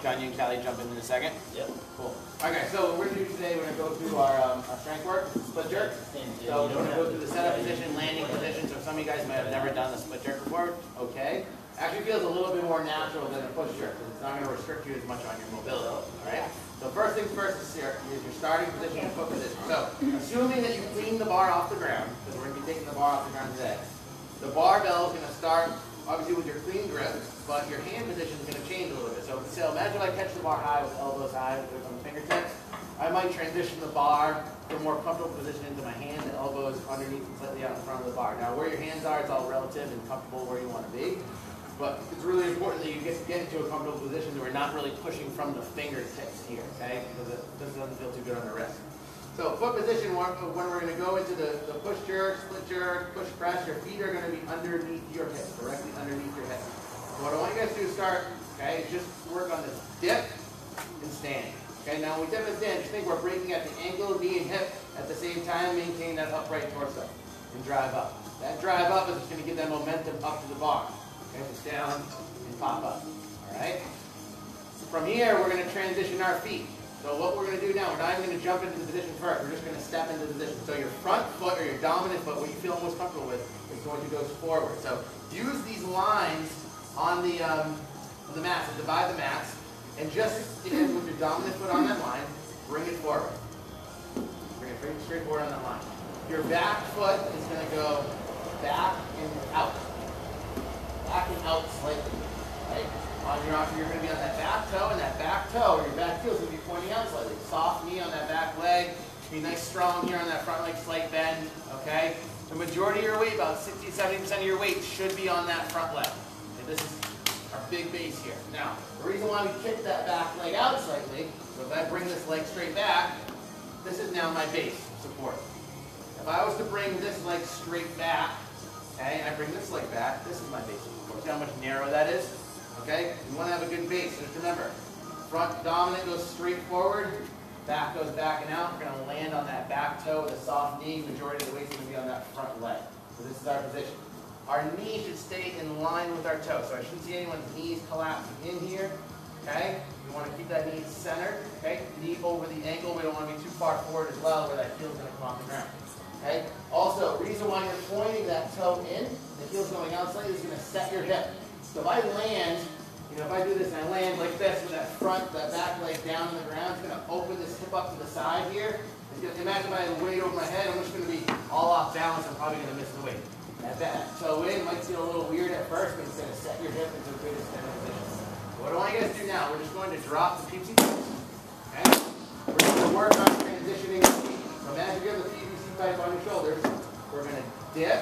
on you and Callie jump in a second. Yep. Cool. Okay, so what we're going to do today, we're going to go through our strength work, split jerk. So we're going to go through the setup position, landing position. So some of you guys might have never done the split jerk before. Okay. Actually feels a little bit more natural than a push jerk because it's not going to restrict you as much on your mobility. All right. So first things first is your starting position and foot position. So assuming that you clean the bar off the ground, because we're going to be taking the bar off the ground today, the barbell is going to start obviously with your clean grip, but your hand position is going to change a little bit. So imagine I catch the bar high with elbows high with my fingertips. I might transition the bar to a more comfortable position into my hand, the elbows underneath and slightly out in front of the bar. Now where your hands are, it's all relative and comfortable where you want to be. But it's really important that you get into a comfortable position that we're not really pushing from the fingertips here, okay? Because this doesn't feel too good on the wrist. So foot position, when we're going to go into the push jerk, split jerk, push press, your feet are going to be underneath your hips, directly underneath your hips. So what I want you guys to do is start, okay, is just work on this dip and stand. Okay, now when we dip and stand, just think we're breaking at the ankle, knee, and hip at the same time, maintain that upright torso and drive up. That drive up is just going to give that momentum up to the bar. Okay, so down and pop up. All right. From here, we're going to transition our feet. So what we're going to do now, we're not even going to jump into the position first. We're just going to step into the position. So your front foot or your dominant foot, what you feel most comfortable with, is going to go forward. So use these lines on the mats, so divide the mats, and just stand with your dominant foot on that line. Bring it forward. Bring it straight forward on that line. Your back foot is going to go back and out. Back and out slightly. Right? On your arm, you're going to be on that back toe, and that back toe, or your back heel is going to be pointing out slightly. Soft knee on that back leg. Be nice strong here on that front leg, slight bend. Okay? The majority of your weight, about 60-70% of your weight, should be on that front leg. And this is our big base here. Now, the reason why we kick that back leg out slightly, so if I bring this leg straight back, this is now my base support. If I was to bring this leg straight back, okay, and I bring this leg back, this is my base support. See how much narrow that is? Okay? You want to have a good base. So just remember, front dominant goes straight forward, back goes back and out. We're going to land on that back toe with a soft knee. Majority of the weight's going to be on that front leg. So this is our position. Our knee should stay in line with our toe. So I shouldn't see anyone's knees collapsing in here. Okay? You want to keep that knee centered. Okay? Knee over the ankle. We don't want to be too far forward as well where that heel's going to come off the ground. Okay? Also, reason why you're pointing that toe in, the heel's going out slightly, is going to set your hip. So if I land, if I do this and I land like this with that back leg down on the ground, it's going to open this hip up to the side here. Imagine if I had weight over my head, I'm just going to be all off balance. I'm probably going to miss the weight. That toe in might feel a little weird at first, but it's going to set your hip into a good extended position. So what I want you guys to do now, we're just going to drop the PVC pipe. Okay? We're going to work on transitioning the feet. So imagine you have the PVC pipe on your shoulders. We're going to dip,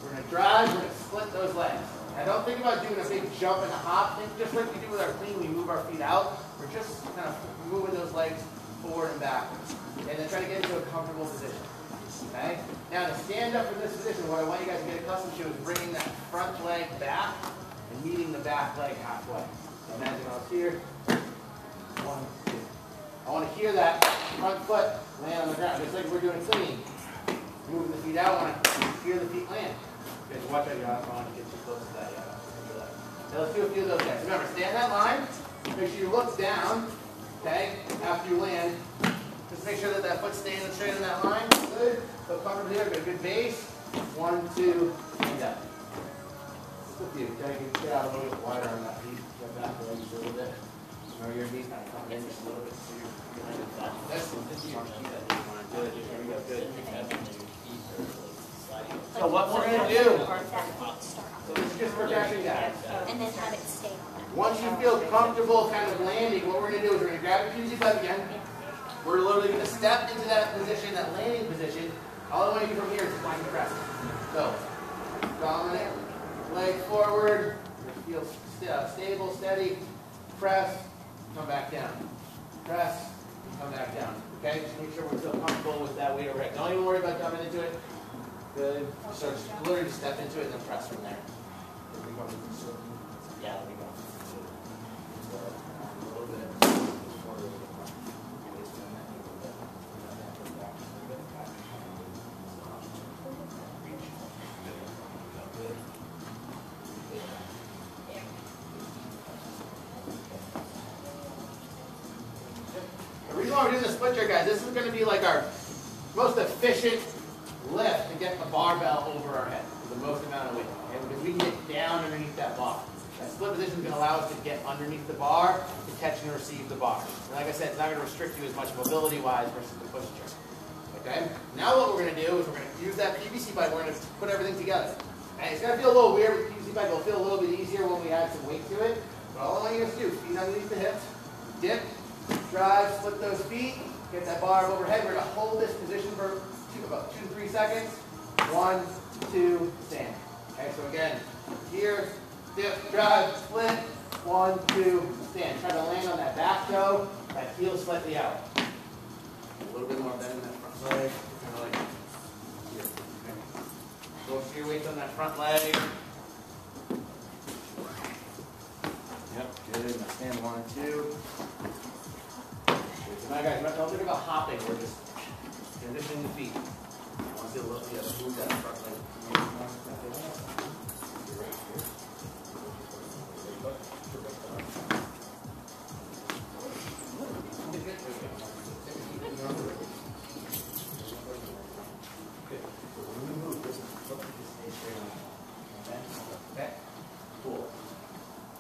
we're going to drive, we're going to split those legs. Now don't think about doing a big jump and a hop. Think just like we do with our clean, we move our feet out. We're just kind of moving those legs forward and backwards. And then try to get into a comfortable position. Okay? Now to stand up from this position, what I want you guys to get accustomed to is bringing that front leg back and meeting the back leg halfway. So imagine I was here. 1, 2. I want to hear that front foot land on the ground, just like we're doing clean. Moving the feet out, I want to hear the feet land. Okay, so watch out, you don't want to get too close to that yet. Now let's do a few of those guys. Remember, stay on that line. Make sure you look down, okay, after you land. Just make sure that that foot's staying straight on that line. Good. So comfortable here, got a good base. 1, 2, and up. Just a few. Try to get out a little bit wider on that feet. Get back the legs a little bit. Remember your knees kind of coming in just a little bit. So you're landing flat. That's the good. Here we go. Good. So what we're going to do, so this is just progression, guys. And then have it stay on that. Once you feel comfortable kind of landing, what we're going to do is we're going to grab your PVC pipe again. We're literally going to step into that position, that landing position. All I want you to do from here is just line press. So, dominant, leg forward, feel stable, steady, press, come back down. Press, come back down. Okay, just make sure we feel comfortable with that weight over here. Don't even worry about jumping into it. Good. So just literally just step into it and then press from there. Yeah, there we go. A little bit. while we're doing the split jerk, guys, this is going to be like our most efficient lift to get the barbell over our head with the most amount of weight. Okay? Because we can get down underneath that bar. That split position is going to allow us to get underneath the bar to catch and receive the bar. And like I said, it's not going to restrict you as much mobility-wise versus the push jerk. Okay? Now what we're going to do is we're going to use that PVC bike. We're going to put everything together. And it's going to feel a little weird with the PVC bike. It'll feel a little bit easier when we add some weight to it. But all I want you guys to do is feet underneath the hips, dip, drive, split those feet, get that bar overhead. We're going to hold this position for about 2 to 3 seconds. 1, 2, stand. Okay, so again, here, dip, drive, split. 1, 2, stand. Try to land on that back toe, that heel slightly out. A little bit more bend in that front leg. Kind of like here. Okay. Go for your weights on that front leg. Yep, good. Now stand 1 and 2. So now guys, don't think about hopping. We're just conditioning the feet. I want to see a little bit of move that front leg. Okay, cool.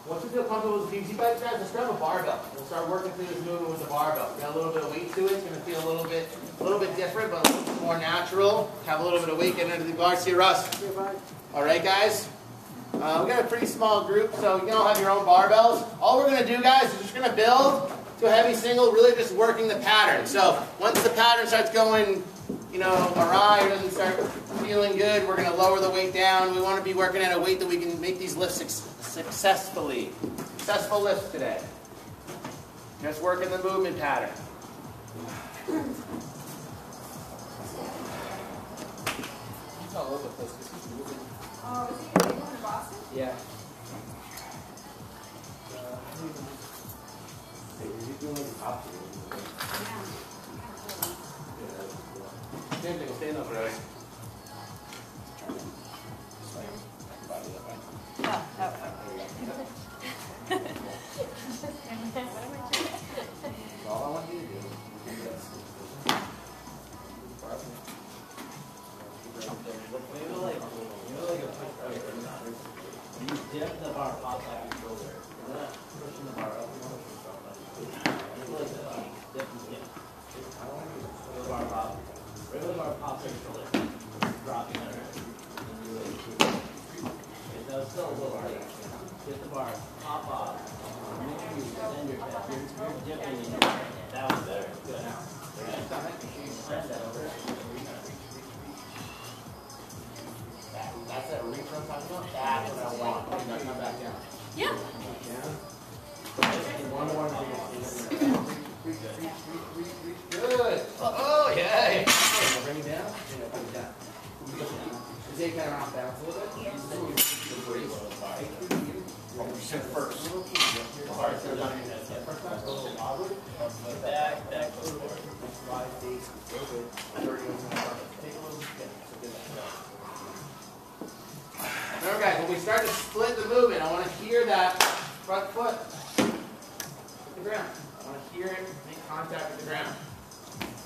Once you feel comfortable with the PVC bike, guys, let's grab a barbell. We'll start working through this movement with the barbell. We got a little bit of weight to it. It's going to feel a little bit different, but a little bit more natural. Have a little bit of weight getting into the bar. See you, Russ. All right, guys. We got a pretty small group, so you can all have your own barbells. All we're going to do, guys, is just going to build to a heavy single, really just working the pattern. So once the pattern starts going, awry or doesn't start feeling good, we're going to lower the weight down. We want to be working at a weight that we can make these lifts successfully. Successful lifts today. Just working the movement pattern. He's all over the place because he's moving. Oh, is he going to Boston? Yeah. He's doing like the opposite. Same thing, stand up, right? All I want you to do is this. Maybe like a push. You dip the bar, pop out your shoulder. You're not pushing the bar up. Dip and skip. The bar pop. Regular bar pops out your shoulder. Dropping under it. So it's still a little hard. Get the bar, pop off. Make sure you extend your chest. You're dipping in your head. That was better. Good. Spread that over. That's that reach I'm talking about? That's what I want. Now come back down. Yeah. One more. Reach. Good. Oh, yeah. Bring it down. Put it down. Is it kind of off balance a little bit? Yes. Sit first. Alright, so down your head. First time, go a little awkward. Back, forward. Slide, face, go good. Take a little bit. Remember guys, when we start to split the movement, I want to hear that front foot hit the ground. I want to hear it make contact with the ground.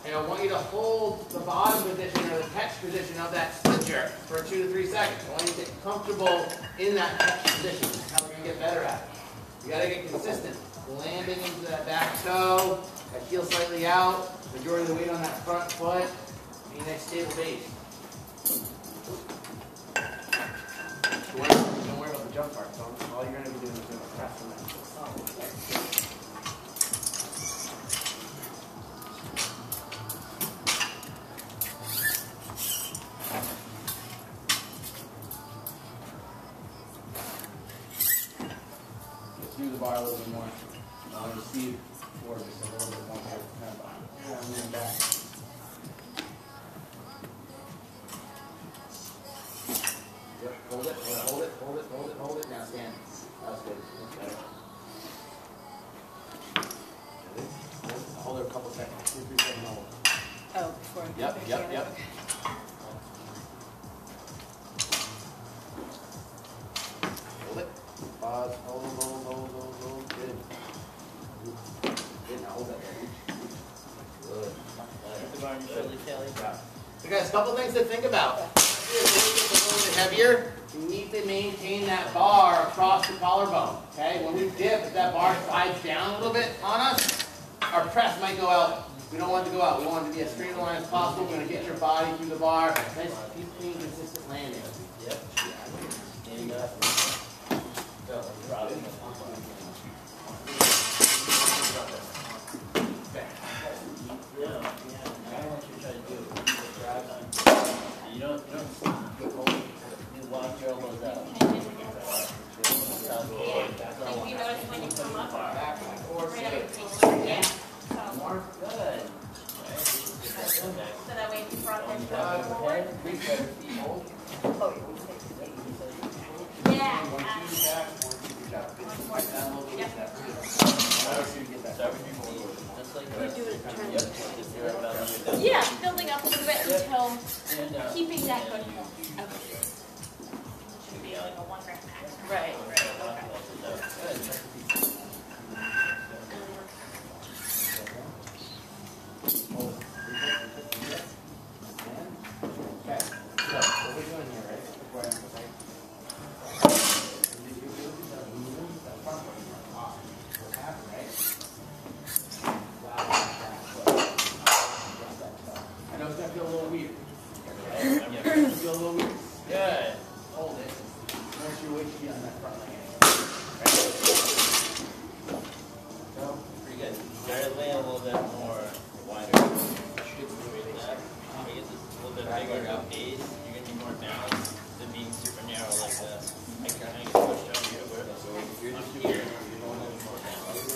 And I want you to hold the bottom position or the catch position of that split jerk for 2 to 3 seconds. I want you to get comfortable in that catch position. That's how we're going to get better at it. You got to get consistent. Landing into that back toe, that heel slightly out, majority of the weight on that front foot, be a nice stable base. Don't worry about the jump part. So all you're going to be doing is going to press on that. Do the bar a little bit more. Receive forward just a little bit more. Kind of moving back. Yep, hold it. Now stand. That was good. That's better. Hold it a couple seconds. 2 to 3 second hold. Oh, before. Yep. Hold it. Pause. Hold. Good. Good. Now hold that there. So guys, a couple things to think about. If it gets a little bit heavier, you need to maintain that bar across the collarbone. Okay? When we dip, if that bar slides down a little bit on us, our press might go out. We don't want it to go out. We want it to be as straight a line as possible. We're going to get your body through the bar. Nice, clean, consistent landing. Yep. And, you walk your elbows out. You notice when you come up, back, forward, yeah. More good. So that way if you brought that forward. Yeah. Yeah, building up a little bit until keeping that good flow. Okay. Should be like a 1 rep max. Right, Okay, so what we're doing here, right? Before I emphasize. What happened, right? I know it's gonna feel a little weird. It's gonna feel a little weird. Good. Hold it. Once your weight should be on that front leg. Go. Pretty good. Try to land a little bit more wider. Make it just a little bit bigger at base. You're going to be more balanced than being super narrow like this. I kind of get pushed out here. Where so you're just here, you're going a little more balanced.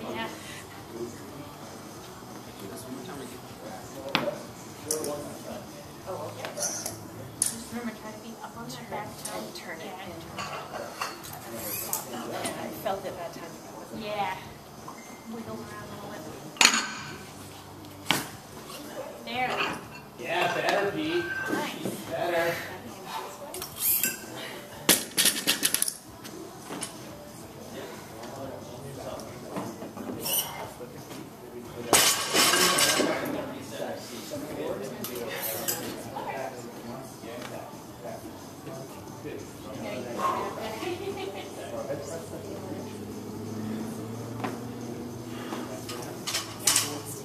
Yeah. Just remember, try to be up on that back toe. And turn it in. Yeah. I felt it that time. Yeah. Wiggle around a little bit. There we go. Yeah, better, Pete. Nice. Better.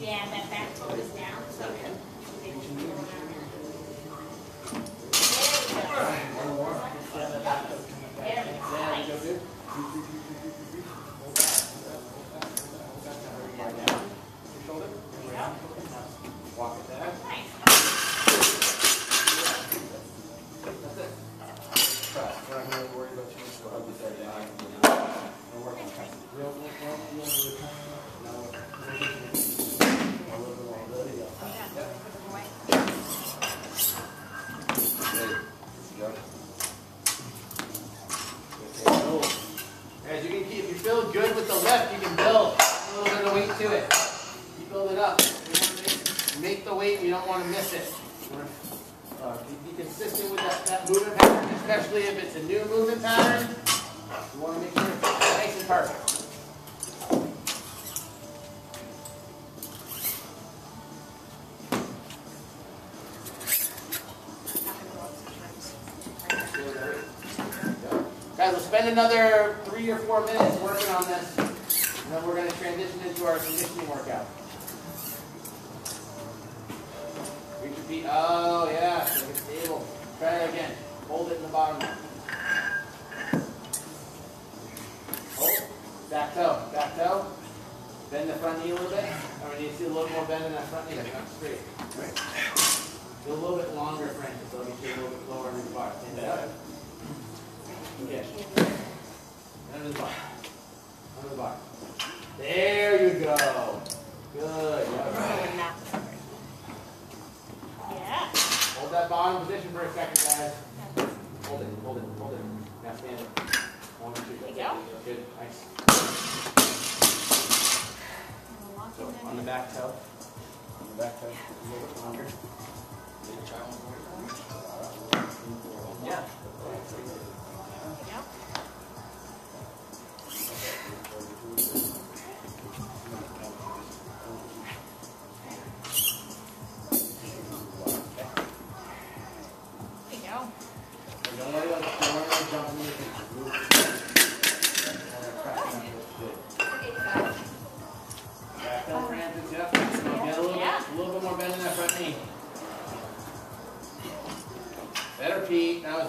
Yeah, that back toe is down, so Walk it back. nice. That's it. We're not really worried about too much. We'll help you start down. We'll work on pressing. Real tiny. No. A little bit more. There you go. As you can keep, if you feel good with the left, you can build a little bit of weight to it. Keep building up. We want to make the weight. We don't want to miss it. We want to be consistent with that movement pattern, especially if it's a new movement pattern. We want to make sure it's nice and perfect. Guys, we'll spend another 3 or 4 minutes working on this, and then we're going to transition into our conditioning workout. Reach your feet. Oh, yeah. Make it stable. Try it again. Hold it in the bottom. Hold. Back toe. Back toe. Bend the front knee a little bit. I mean, you see a little more bend in that front knee. Not straight. Right. Do a little bit longer, Francis, so it'll be a little bit lower in the bar. Stand it up. Okay. Under the bar. Under the bar. There you go. Good. Yeah. Yeah. Hold that bottom position for a second, guys. Hold it, hold it, hold it. Now stand it. 1, 2. There you go. Good. Nice. So on the back toe. On the back toe. A little bit longer. Yeah.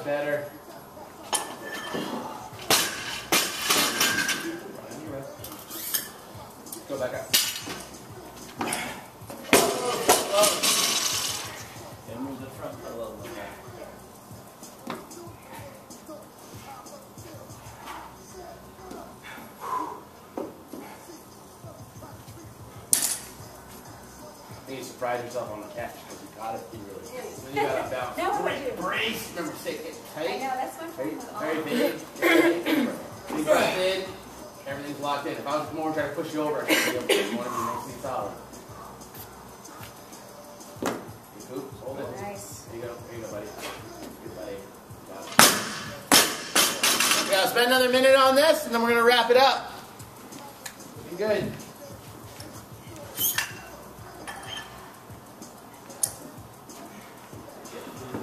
better. Go back up. And move the front foot a little bit more. You surprise yourself on the catch because you got it. You really then you got to bounce. No, Brace. Remember, stay I tight. know, that's my Very, problem. very big. Big breath in. Everything's locked in. If I was more trying to push you over, I should be able to. You want to be nice and solid. Good hoop. Hold it. Nice. There you go. There you go, buddy. Good buddy. Got it. We gotta spend another minute on this, and then we're gonna wrap it up. Looking good.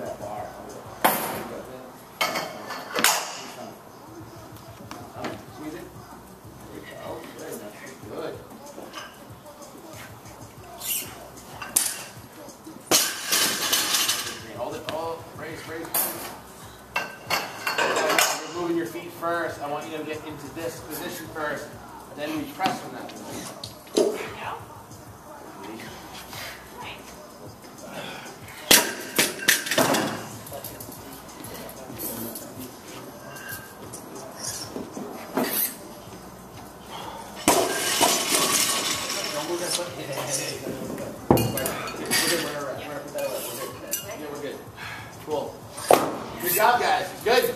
That bar. Squeeze it. There we go. Very nice. Good. Hold it. Oh, brace, brace. You're moving your feet first. I want you to get into this position first. Then we press from that position. There you go. Nice. Don't move that foot. Yeah, we're good. Cool. Good job, guys. Good.